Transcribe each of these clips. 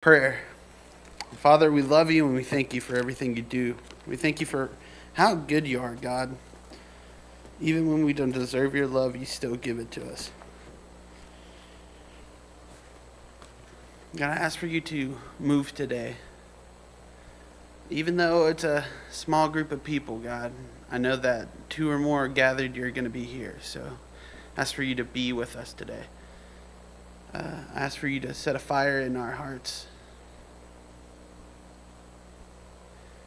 Prayer. Father, we love you and we thank you for everything you do. We thank you for how good you are, God. Even when we don't deserve your love, you still give it to us. God, I ask for you to move today. Even though it's a small group of people, God, I know that two or more are gathered, you're going to be here. So I ask for you to be with us today. I ask for you to set a fire in our hearts.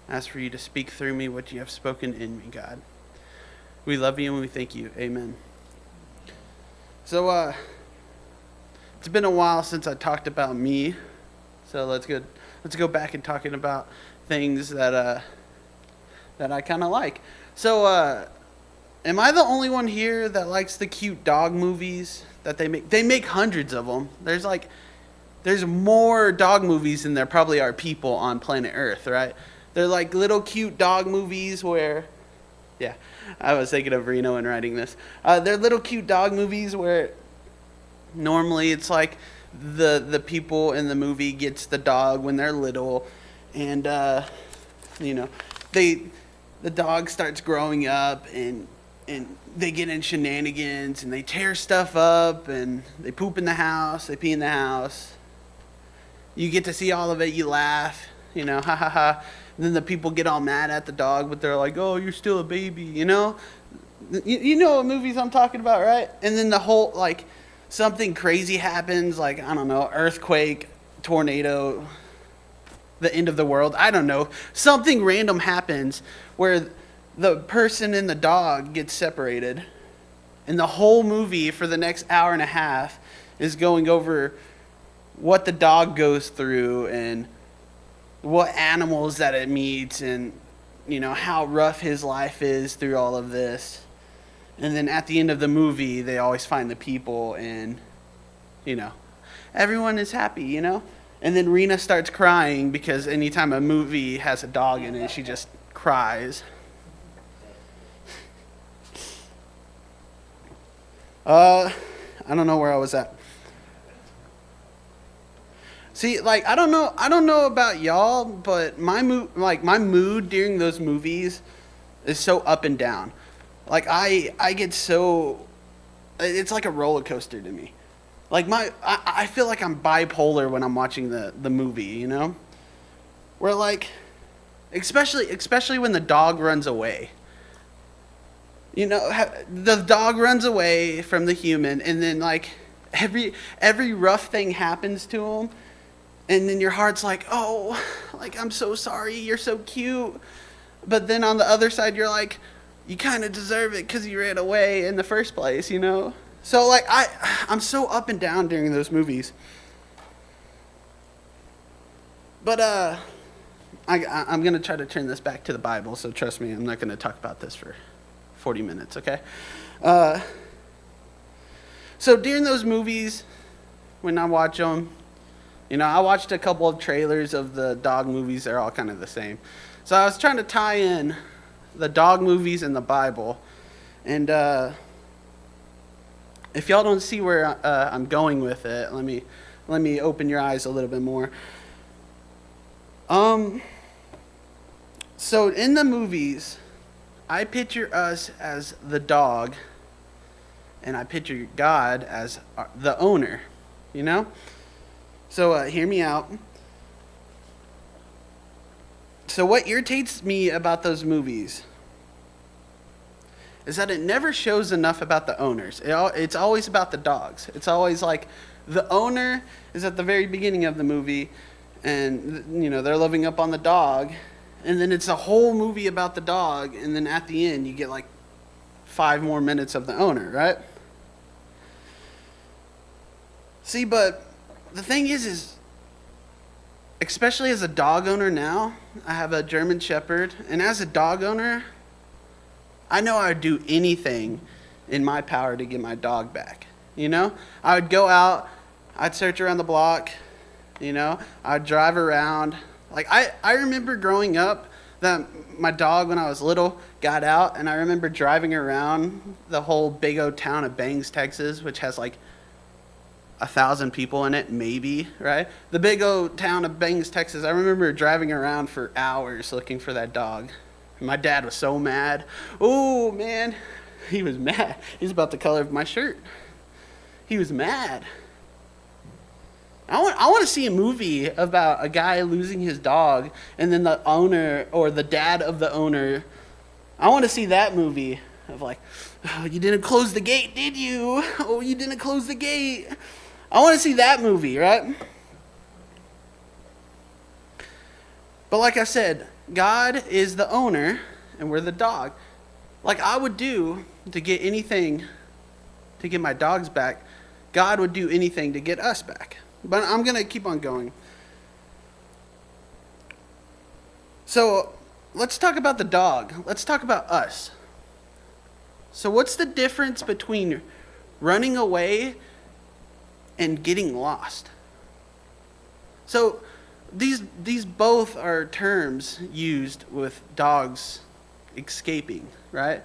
I ask for you to speak through me what you have spoken in me, God. We love you and we thank you. Amen. So, it's been a while since I talked about me. So let's go back and talking about things that I kind of like. So, am I the only one here that likes the cute dog movies that they make? They make hundreds of them. There's more dog movies than there probably are people on planet Earth, right? They're like little cute dog movies where, yeah, I was thinking of Reno and writing this. They're little cute dog movies where normally it's like the people in the movie gets the dog when they're little, and the dog starts growing up and they get in shenanigans and they tear stuff up and they poop in the house, they pee in the house. You get to see all of it, you laugh, ha ha ha. And then the people get all mad at the dog, but they're like, "Oh, you're still a baby," You know what movies I'm talking about, right? And then the whole, like, something crazy happens, like, I don't know, earthquake, tornado, the end of the world, I don't know. Something random happens where the person and the dog get separated. And the whole movie for the next hour and a half is going over what the dog goes through and what animals that it meets and, how rough his life is through all of this. And then at the end of the movie, they always find the people and, everyone is happy, And then Rena starts crying because anytime a movie has a dog in it, she just cries. I don't know where I was at. See, like, I don't know about y'all, but my mood during those movies is so up and down. Like, I get so, it's like a roller coaster to me. Like, I feel like I'm bipolar when I'm watching the movie, Where, like, especially when the dog runs away. The dog runs away from the human, and then, like, every rough thing happens to him. And then your heart's like, "Oh, like, I'm so sorry, you're so cute." But then on the other side, you're like, you kind of deserve it because you ran away in the first place, So, like, I'm so up and down during those movies. But I'm going to try to turn this back to the Bible, so trust me, I'm not going to talk about this for 40 minutes, okay? So during those movies, when I watch them, I watched a couple of trailers of the dog movies. They're all kind of the same. So I was trying to tie in the dog movies and the Bible. And if y'all don't see where I'm going with it, let me open your eyes a little bit more. So in the movies, I picture us as the dog, and I picture God as the owner, So hear me out. So what irritates me about those movies is that it never shows enough about the owners. It's always about the dogs. It's always like the owner is at the very beginning of the movie, and they're living up on the dog, and then it's a whole movie about the dog, and then at the end you get like 5 more minutes of the owner, right? See, but the thing is especially as a dog owner now, I have a German Shepherd, and as a dog owner, I know I would do anything in my power to get my dog back. I would go out, I'd search around the block, I'd drive around. Like, I remember growing up that my dog, when I was little, got out, and I remember driving around the whole big old town of Bangs, Texas, which has like 1,000 people in it, maybe, right? The big old town of Bangs, Texas. I remember driving around for hours looking for that dog. My dad was so mad. Oh, man, he was mad. He's about the color of my shirt. He was mad. I want to see a movie about a guy losing his dog and then the owner or the dad of the owner. I want to see that movie of like, oh, you didn't close the gate, did you? Oh, you didn't close the gate. I want to see that movie, right? But like I said, God is the owner and we're the dog. Like I would do to get anything to get my dogs back, God would do anything to get us back. But I'm going to keep on going. So let's talk about the dog. Let's talk about us. So what's the difference between running away and getting lost? So these both are terms used with dogs escaping, right?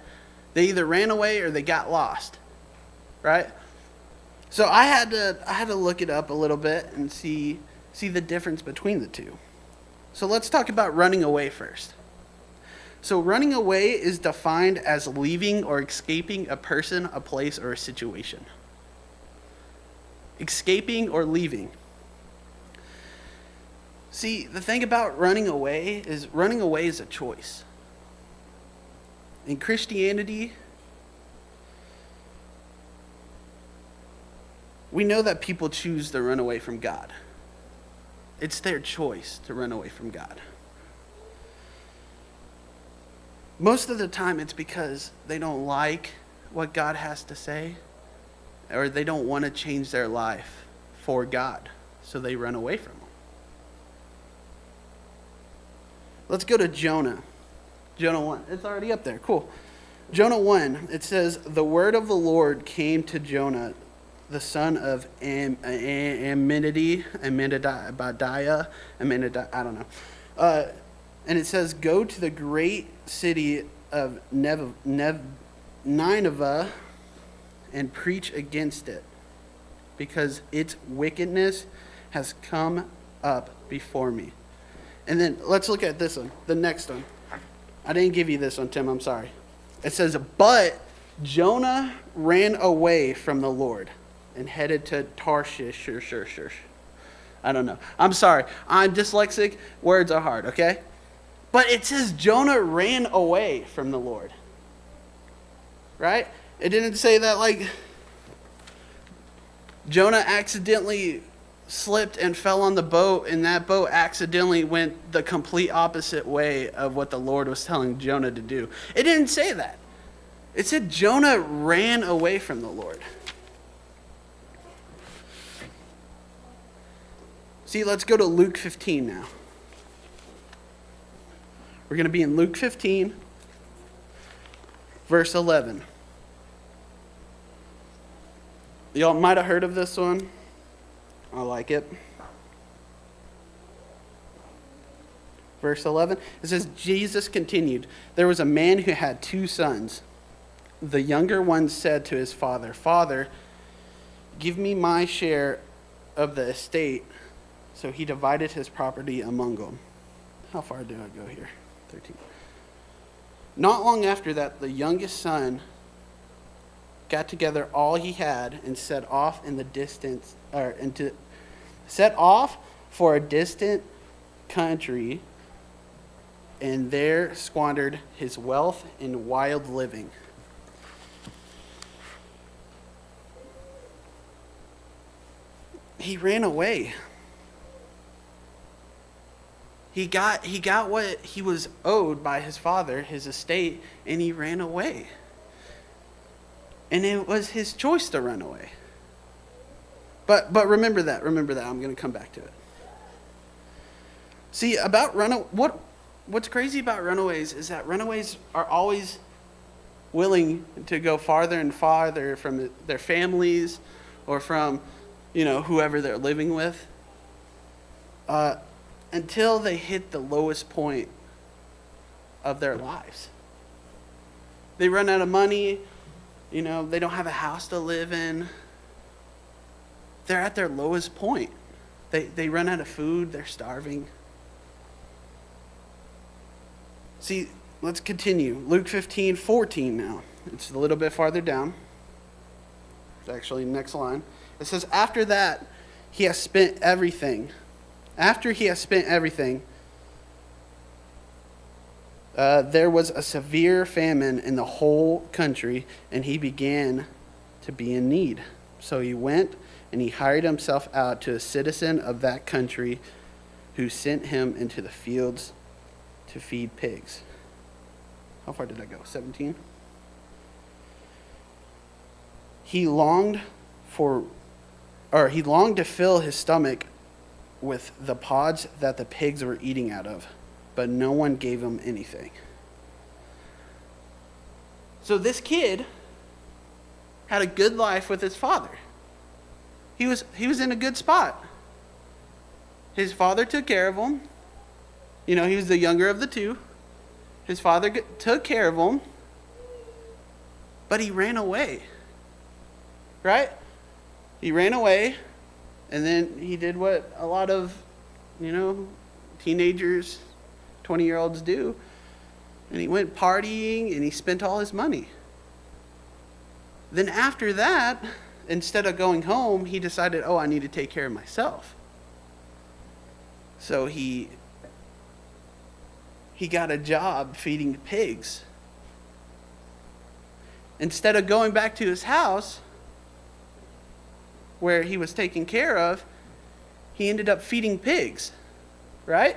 They either ran away or they got lost, right? So I had to look it up a little bit and see the difference between the two. So let's talk about running away first. So running away is defined as leaving or escaping a person, a place, or a situation. Escaping or leaving. See, the thing about running away is a choice. In Christianity, we know that people choose to run away from God. It's their choice to run away from God. Most of the time it's because they don't like what God has to say, or they don't want to change their life for God, so they run away from him. Let's go to Jonah. Jonah 1. It's already up there. Cool. Jonah 1, it says, the word of the Lord came to Jonah, the son of Amminadi, I don't know. And it says, go to the great city of Nineveh and preach against it, because its wickedness has come up before me. And then let's look at this one, the next one. I didn't give you this one, Tim, I'm sorry. It says, but Jonah ran away from the Lord and headed to Tarshish. I don't know. I'm sorry. I'm dyslexic. Words are hard, okay? But it says Jonah ran away from the Lord. Right? It didn't say that like Jonah accidentally slipped and fell on the boat and that boat accidentally went the complete opposite way of what the Lord was telling Jonah to do. It didn't say that. It said Jonah ran away from the Lord. See, let's go to Luke 15 now. We're going to be in Luke 15, verse 11. Y'all might have heard of this one. I like it. Verse 11, it says, Jesus continued, there was a man who had 2 sons. The younger one said to his father, Father, give me my share of the estate. So he divided his property among them. How far do I go here? 13. Not long after that, the youngest son got together all he had and set off for a distant country, and there squandered his wealth in wild living. He ran away. He got what he was owed by his father, his estate, and he ran away. And it was his choice to run away. But remember that. I'm going to come back to it. See, about what's crazy about runaways is that runaways are always willing to go farther and farther from their families or from, whoever they're living with. Until they hit the lowest point of their lives. They run out of money, they don't have a house to live in. they're at their lowest point. They run out of food, they're starving. See, let's continue. Luke 15:14 now. It's a little bit farther down. It's actually the next line. It says, after that, he has spent everything. After he has spent everything, there was a severe famine in the whole country, and he began to be in need. So he went and he hired himself out to a citizen of that country who sent him into the fields to feed pigs. How far did I go? 17? He longed to fill his stomach with the pods that the pigs were eating out of, but no one gave him anything. So this kid had a good life with his father. He was in a good spot. His father took care of him. He was the younger of the two. His father took care of him, but he ran away. Right? He ran away, and then he did what a lot of, teenagers, 20-year-olds do. And he went partying, and he spent all his money. Then after that, instead of going home, he decided, I need to take care of myself. So he got a job feeding pigs. Instead of going back to his house, where he was taken care of, he ended up feeding pigs, right?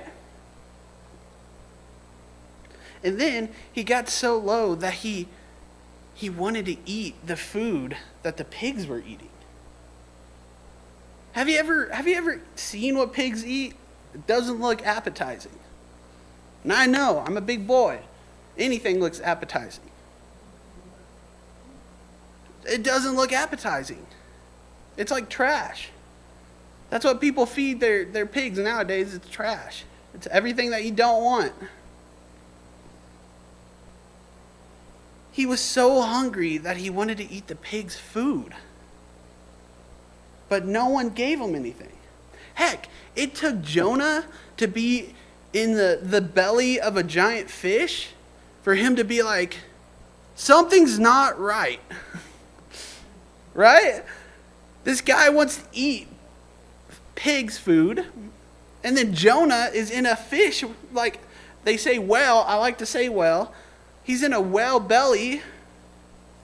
And then he got so low that he wanted to eat the food that the pigs were eating. Have you ever seen what pigs eat? It doesn't look appetizing. And I know, I'm a big boy. Anything looks appetizing. It doesn't look appetizing. It's like trash. That's what people feed their pigs nowadays. It's trash. It's everything that you don't want. He was so hungry that he wanted to eat the pig's food. But no one gave him anything. Heck, it took Jonah to be in the belly of a giant fish for him to be like, something's not right. Right? This guy wants to eat pig's food, and then Jonah is in a fish, like they say whale. I like to say whale. He's in a whale belly,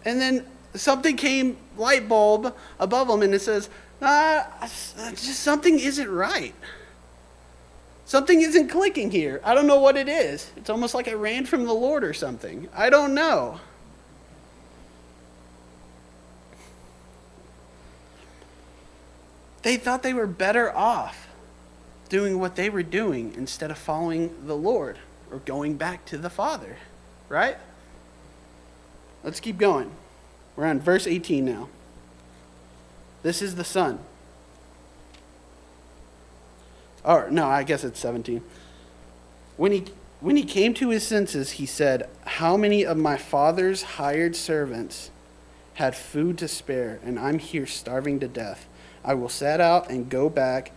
and then something came, light bulb above him, and it says, just something isn't right. Something isn't clicking here. I don't know what it is. It's almost like I ran from the Lord or something. I don't know. They thought they were better off doing what they were doing instead of following the Lord or going back to the Father. Right? Let's keep going. We're on verse 18 now. This is the son. Or no, I guess it's 17. When he came to his senses, he said, "How many of my father's hired servants had food to spare, and I'm here starving to death? I will set out and go back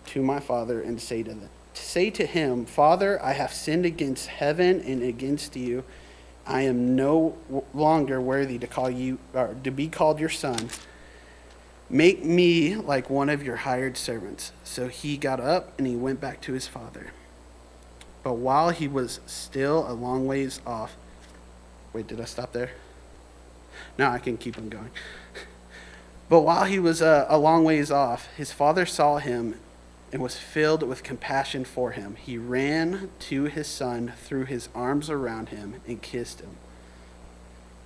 to my father and say to him, Father, I have sinned against heaven and against you. I am no longer worthy to call you or to be called your son. Make me like one of your hired servants." So he got up and he went back to his father. But while he was still a long ways off, wait, did I stop there? No, I can keep on going. But while he was a long ways off, his father saw him and was filled with compassion for him. He ran to his son, threw his arms around him, and kissed him.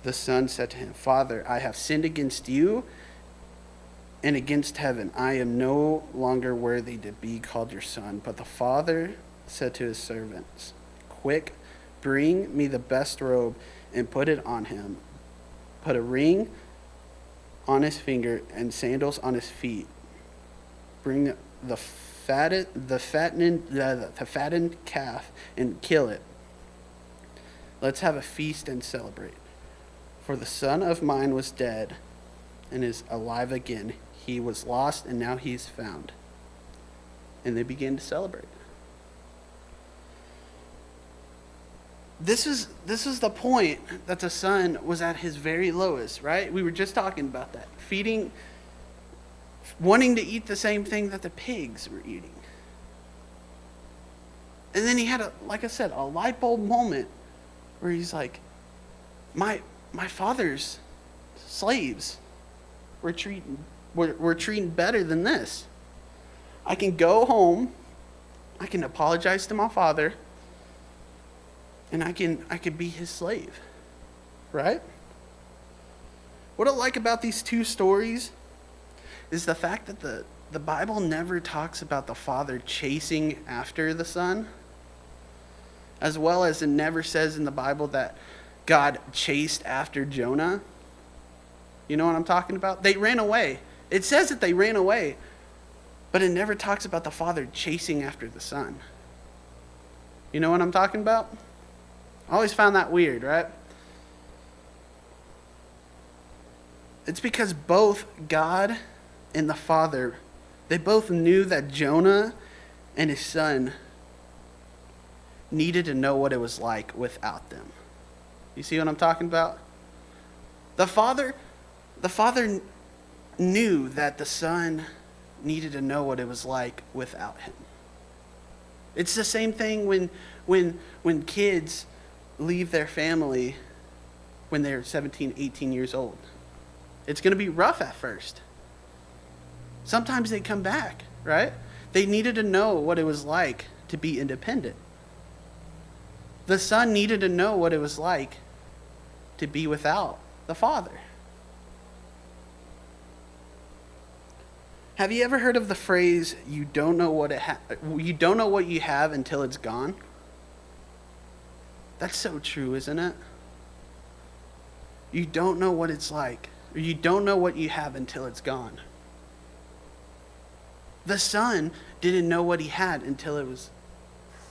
The son said to him, "Father, I have sinned against you and against heaven. I am no longer worthy to be called your son." But the father said to his servants, "Quick, bring me the best robe and put it on him. Put a ring on his finger and sandals on his feet. Bring the fattened calf and kill it. Let's have a feast and celebrate. For the son of mine was dead and is alive again. He was lost and now he's found. And they began to celebrate. This is the point that the son was at his very lowest, right? We were just talking about that. Wanting to eat the same thing that the pigs were eating. And then he had like I said, a light bulb moment where he's like, my father's slaves were treated better than this. I can go home, I can apologize to my father, and I could be his slave. Right? What I like about these two stories is the fact that the Bible never talks about the father chasing after the son, as well as it never says in the Bible that God chased after Jonah. You know what I'm talking about? They ran away. It says that they ran away, but it never talks about the father chasing after the son. You know what I'm talking about? I always found that weird, right? It's because both God and the father, they both knew that Jonah and his son needed to know what it was like without them. You see what I'm talking about? The father knew that the son needed to know what it was like without him. It's the same thing when kids leave their family when they're 17, 18 years old. It's going to be rough at first. Sometimes they come back, right? They needed to know what it was like to be independent. The son needed to know what it was like to be without the father. Have you ever heard of the phrase, you don't know what you have until it's gone? That's so true, isn't it? You don't know what it's like, or you don't know what you have until it's gone. The son didn't know what he had until it was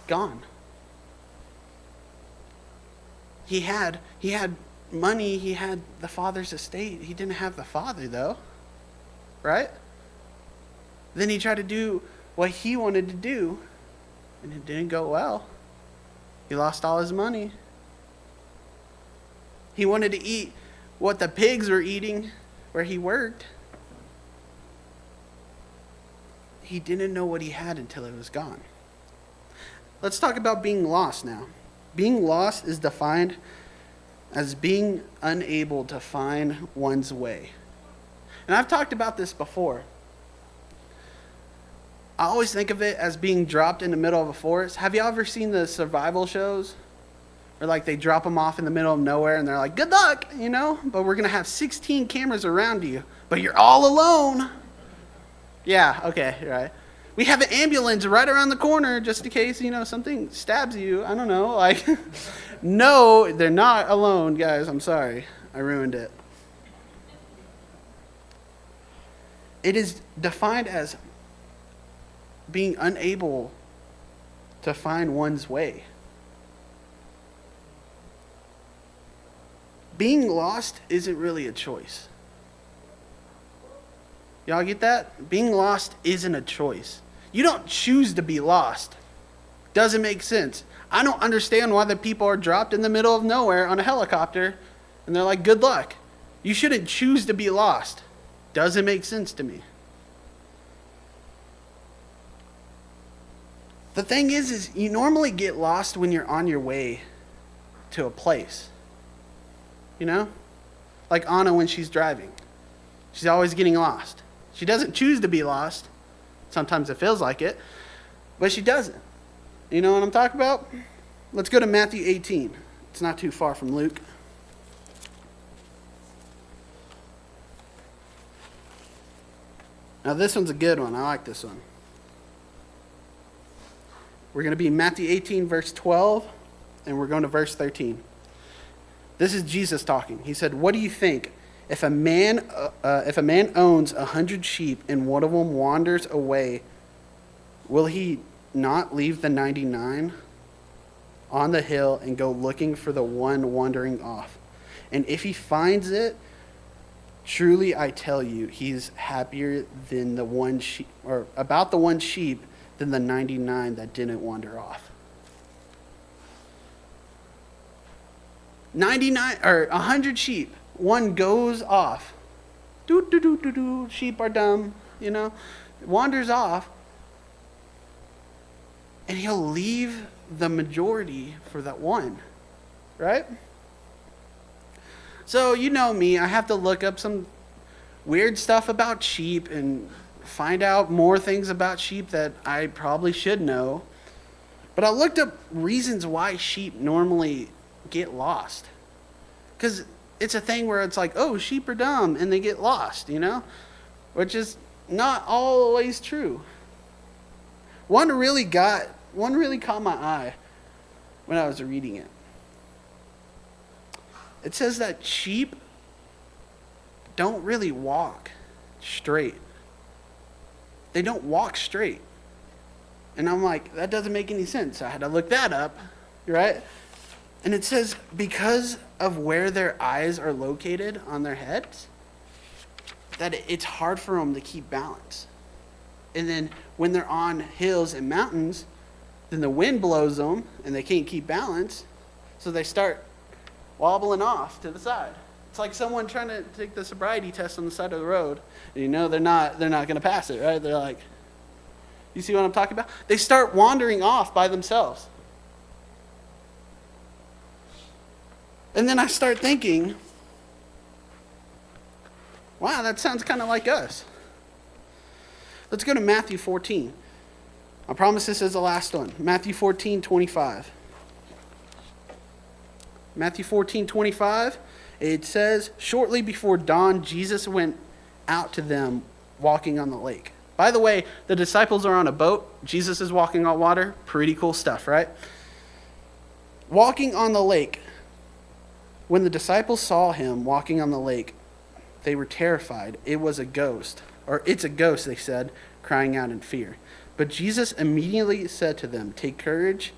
gone. He had money, he had the father's estate. He didn't have the father, though. Right? Then he tried to do what he wanted to do, and it didn't go well. He lost all his money. He wanted to eat what the pigs were eating where he worked. He didn't know what he had until it was gone. Let's talk about being lost now. Being lost is defined as being unable to find one's way. And I've talked about this before. I always think of it as being dropped in the middle of a forest. Have you ever seen the survival shows? Where like they drop them off in the middle of nowhere and they're like, good luck, you know? But we're going to have 16 cameras around you. But you're all alone. Yeah, okay, right. We have an ambulance right around the corner just in case, something stabs you. I don't know. Like, no, they're not alone, guys. I'm sorry. I ruined it. It is defined as being unable to find one's way. Being lost isn't really a choice. Y'all get that? Being lost isn't a choice. You don't choose to be lost. Doesn't make sense. I don't understand why the people are dropped in the middle of nowhere on a helicopter and they're like, good luck. You shouldn't choose to be lost. Doesn't make sense to me. The thing is you normally get lost when you're on your way to a place. You know? Like Anna when she's driving. She's always getting lost. She doesn't choose to be lost. Sometimes it feels like it. But she doesn't. You know what I'm talking about? Let's go to Matthew 18. It's not too far from Luke. Now this one's a good one. I like this one. We're going to be in Matthew 18, verse 12, and we're going to verse 13. This is Jesus talking. He said, what do you think? If a man owns 100 sheep and one of them wanders away, will he not leave the 99 on the hill and go looking for the one wandering off? And if he finds it, Truly, I tell you, he's happier than the one sheep, or about the one sheep, than the 99 that didn't wander off. 99 or 100 sheep, one goes off. Do do do do do. Sheep are dumb, wanders off, and he'll leave the majority for that one, right? So you know me, I have to look up some weird stuff about sheep and find out more things about sheep that I probably should know. But I looked up reasons why sheep normally get lost. Because it's a thing where it's like, oh, sheep are dumb and they get lost, which is not always true. One really caught my eye when I was reading it. It says that sheep don't really walk straight. They don't walk straight. And I'm like, that doesn't make any sense. I had to look that up, right? And it says because of where their eyes are located on their heads, that it's hard for them to keep balance. And then when they're on hills and mountains, then the wind blows them and they can't keep balance. So they start wobbling off to the side. It's like someone trying to take the sobriety test on the side of the road, and they're not going to pass it, right? They're like, you see what I'm talking about? They start wandering off by themselves. And then I start thinking, wow, that sounds kind of like us. Let's go to Matthew 14. I promise this is the last one. Matthew 14:25. Matthew 14:25, it says, shortly before dawn, Jesus went out to them walking on the lake. By the way, the disciples are on a boat. Jesus is walking on water. Pretty cool stuff, right? Walking on the lake. When the disciples saw him walking on the lake, they were terrified. It was a ghost. Or it's a ghost, they said, crying out in fear. But Jesus immediately said to them, take courage.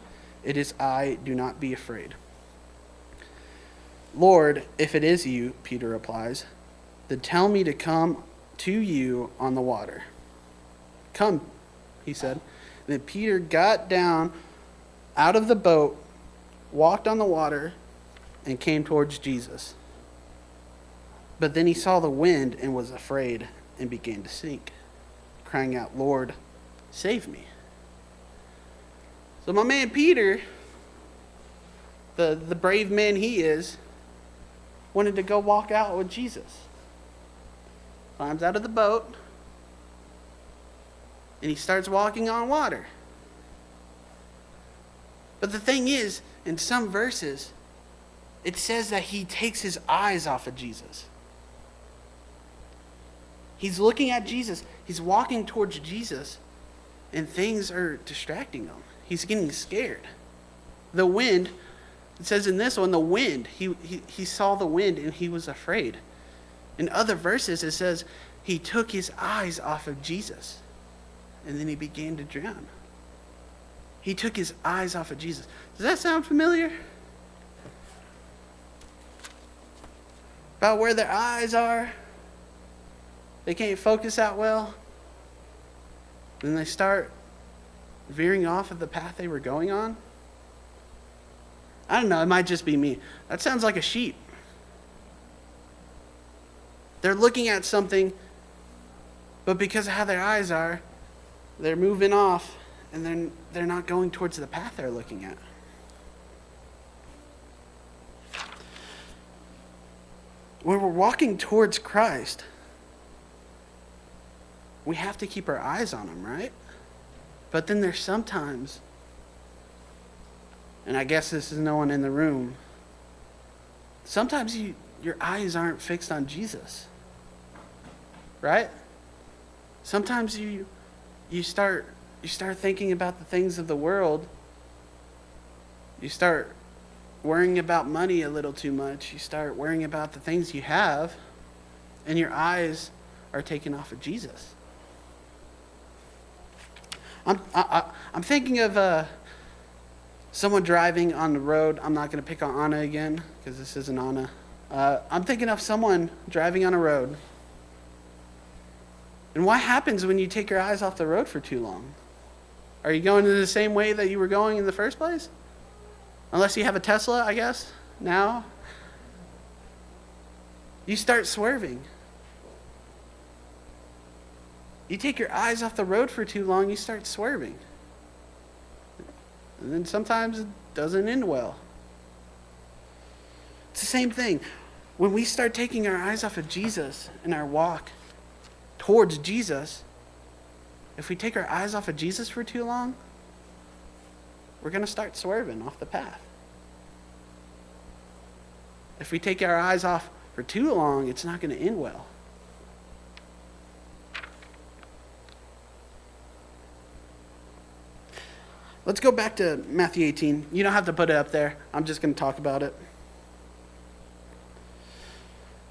It is I. Do not be afraid. Lord, if it is you, Peter replies, then tell me to come to you on the water. Come, he said. Then Peter got down out of the boat, walked on the water, and came towards Jesus. But then he saw the wind and was afraid and began to sink, crying out, Lord, save me. So my man Peter, the brave man he is, wanted to go walk out with Jesus. Climbs out of the boat, and he starts walking on water. But the thing is, in some verses, it says that he takes his eyes off of Jesus. He's looking at Jesus. He's walking towards Jesus, and things are distracting him. He's getting scared. The wind, it says in this one, the wind, he saw the wind and he was afraid. In other verses, it says he took his eyes off of Jesus and then he began to drown. He took his eyes off of Jesus. Does that sound familiar? About where their eyes are. They can't focus that well. Then they start veering off of the path they were going on. I don't know, it might just be me. That sounds like a sheep. They're looking at something, but because of how their eyes are, they're moving off, and they're not going towards the path they're looking at. When we're walking towards Christ, we have to keep our eyes on him, right? But then there's sometimes, and I guess this is no one in the room, sometimes your eyes aren't fixed on Jesus, right? Sometimes you start thinking about the things of the world. You start worrying about money a little too much. You start worrying about the things you have, and your eyes are taken off of Jesus. I'm thinking of someone driving on the road. I'm not going to pick on Anna again because this isn't Anna. I'm thinking of someone driving on a road. And what happens when you take your eyes off the road for too long? Are you going in the same way that you were going in the first place? Unless you have a Tesla, I guess, now. You start swerving. You take your eyes off the road for too long, you start swerving. And then sometimes it doesn't end well. It's the same thing. When we start taking our eyes off of Jesus in our walk towards Jesus, if we take our eyes off of Jesus for too long, we're going to start swerving off the path. If we take our eyes off for too long, it's not going to end well. Let's go back to Matthew 18. You don't have to put it up there. I'm just going to talk about it.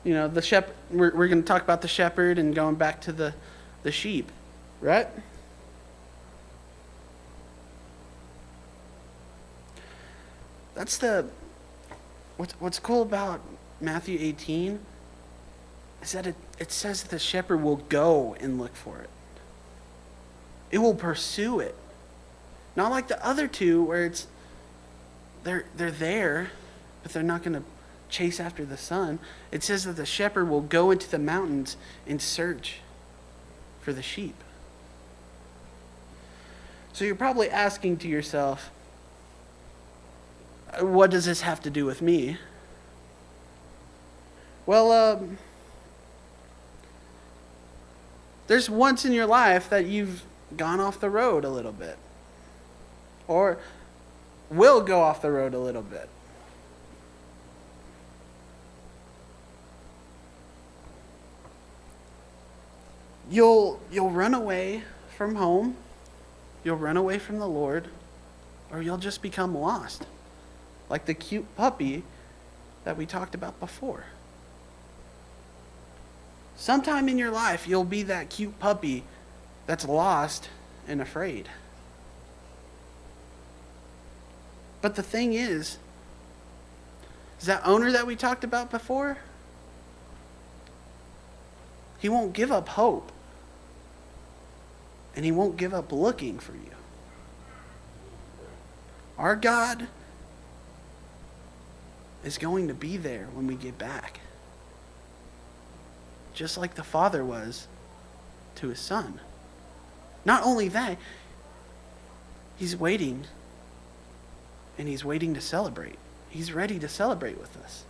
You know, the shepherd. We're going to talk about the shepherd and going back to the sheep, right? That's what's cool about Matthew 18 is that it says that the shepherd will go and look for it. It will pursue it. Not like the other two where they're there, but they're not going to chase after the sun. It says that the shepherd will go into the mountains and search for the sheep. So you're probably asking to yourself, what does this have to do with me? Well, there's once in your life that you've gone off the road a little bit. Or will go off the road a little bit. You'll run away from home, you'll run away from the Lord, or you'll just become lost. Like the cute puppy that we talked about before. Sometime in your life, you'll be that cute puppy that's lost and afraid. But the thing is that owner that we talked about before, he won't give up hope. And he won't give up looking for you. Our God is going to be there when we get back. Just like the Father was to his Son. Not only that, he's waiting. And he's waiting to celebrate. He's ready to celebrate with us.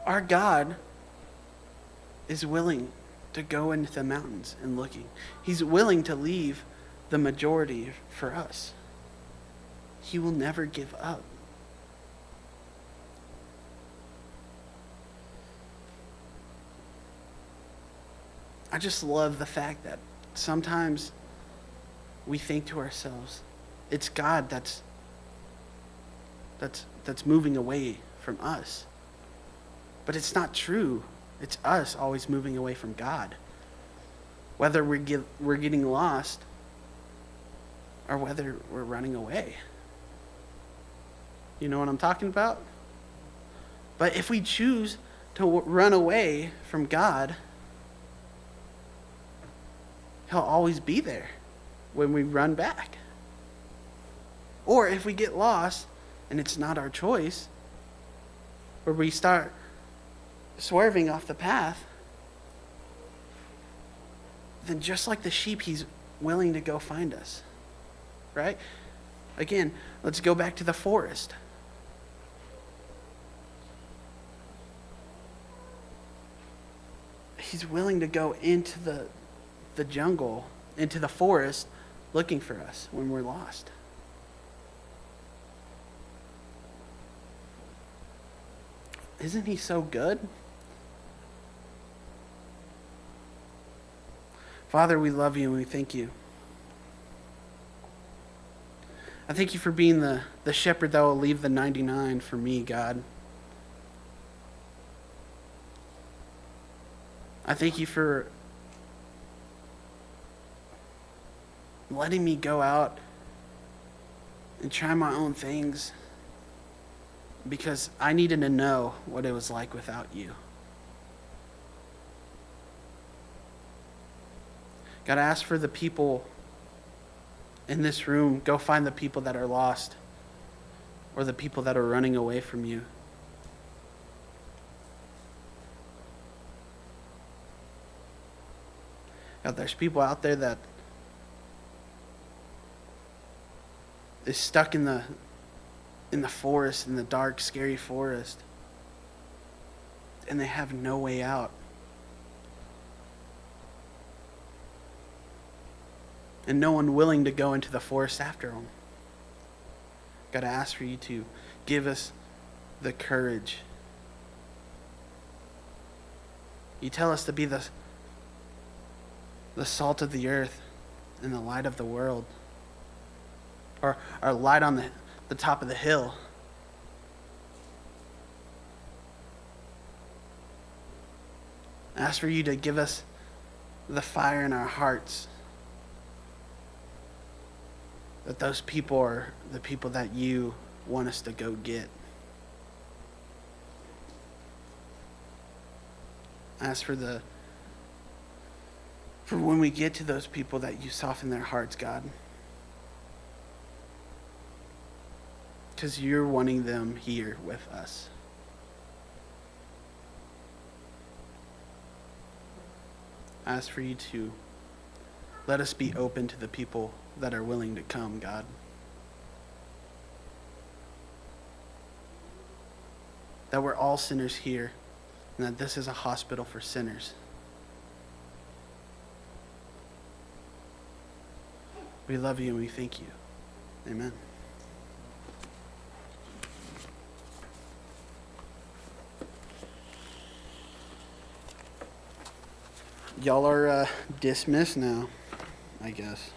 Our God is willing to go into the mountains and looking. He's willing to leave the majority for us. He will never give up. I just love the fact that sometimes we think to ourselves, it's God that's moving away from us. But it's not true. It's us always moving away from God. Whether we're getting lost or whether we're running away. You know what I'm talking about? But if we choose to run away from God, he'll always be there when we run back. Or if we get lost and it's not our choice, or we start swerving off the path, then just like the sheep, he's willing to go find us. Right? Again, let's go back to the forest. He's willing to go into the jungle, into the forest, looking for us when we're lost. Isn't he so good? Father, we love you and we thank you. I thank you for being the shepherd that will leave the 99 for me, God. I thank you for letting me go out and try my own things because I needed to know what it was like without you. God, I ask for the people in this room. Go find the people that are lost or the people that are running away from you. God, there's people out there that is stuck in the forest, in the dark, scary forest, and they have no way out. And no one willing to go into the forest after them. God, I ask for you to give us the courage. You tell us to be the salt of the earth and the light of the world. Or light on the top of the hill. I ask for you to give us the fire in our hearts. That those people are the people that you want us to go get. I ask for when we get to those people that you soften their hearts, God. Because you're wanting them here with us. I ask for you to let us be open to the people that are willing to come, God. That we're all sinners here, and that this is a hospital for sinners. We love you and we thank you. Amen. Y'all are dismissed now, I guess.